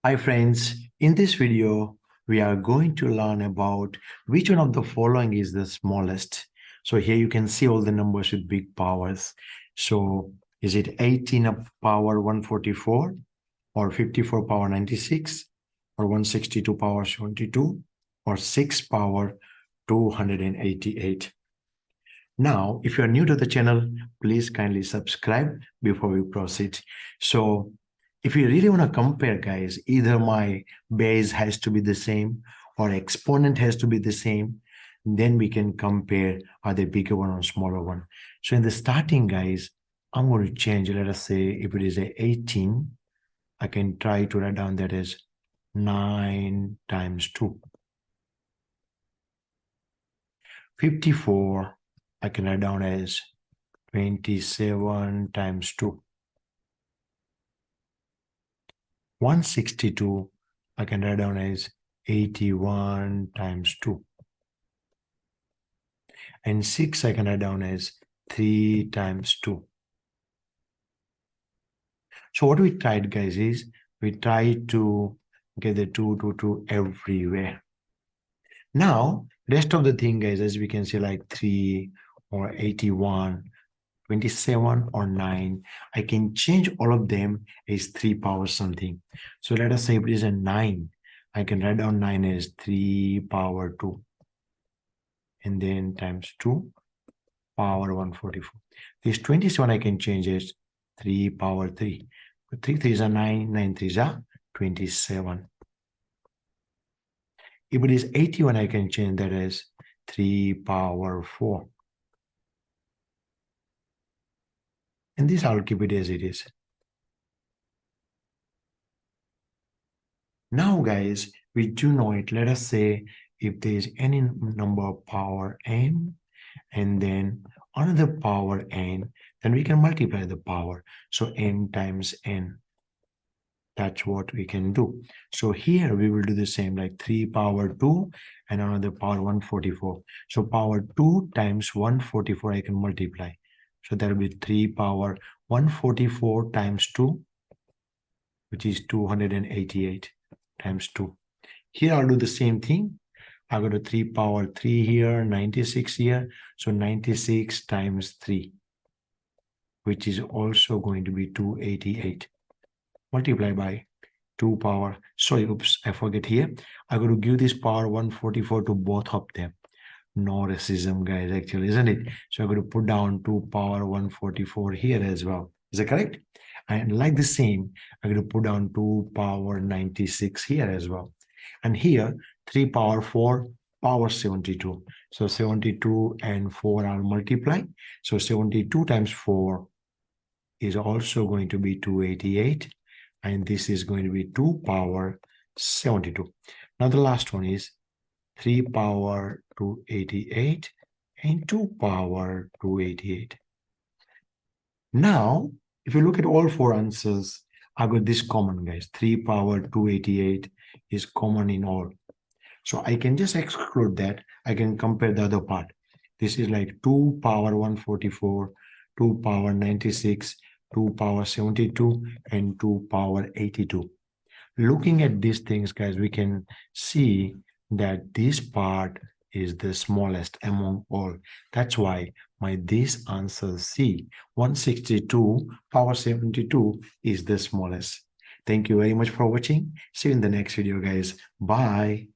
Hi friends, in this video, we are going to learn about which one of the following is the smallest. So here you can see all the numbers with big powers. So is it 18 up power 144 or 54 power 96 or 162 power 72 or 6 power 288? Now, if you are new to the channel, please kindly subscribe before we proceed. So if you really want to compare, guys, either my base has to be the same or exponent has to be the same, then we can compare are they bigger one or smaller one. So in the starting, guys, I'm going to change, let us say if it is a 18, I can try to write down that as 9 times 2. 54, I can write down as 27 times 2. 162, I can write down as 81 times 2. And 6, I can write down as 3 times 2. So what we tried, guys, is we tried to get the 2 everywhere. Now, rest of the thing, guys, as we can see, like 3 or 81, 27 or 9, I can change all of them as 3 power something. So let us say if it is a 9, I can write down 9 as 3 power 2 and then times 2 power 144. This 27 I can change as 3 power 3. 3 3s are 9, 9 3s are 27. If it is 81, I can change that as 3 power 4. And this I'll keep it as it is. Now, guys, we do know it. Let us say if there is any number power n and then another power n, then we can multiply the power. So n times n. That's what we can do. So here we will do the same, like 3 power 2 and another power 144. So power 2 times 144 I can multiply. So that will be 3 power 144 times 2, which is 288 times 2. Here I'll do the same thing. I got a 3 power 3 here, 96 here. So 96 times 3, which is also going to be 288. Multiply by 2 power. Sorry, oops, I forget here. I'm going to give this power 144 to both of them. No racism, guys, actually, isn't it? So I'm going to put down 2 power 144 here as well. Is that correct? And like the same, I'm going to put down 2 power 96 here as well. And here, 3 power 4 power 72. So 72 and 4 are multiplied. So 72 times 4 is also going to be 288. And this is going to be 2 power 72. Now the last one is 3 power 288 and 2 power 288. Now, if you look at all four answers, I got this common, guys. 3 power 288 is common in all. So I can just exclude that. I can compare the other part. This is like 2 power 144, 2 power 96, 2 power 72, and 2 power 82. Looking at these things, guys, we can see that this part is the smallest among all. That's why this answer C, 162 power 72 is the smallest. Thank you very much for watching. See you in the next video, guys. Bye.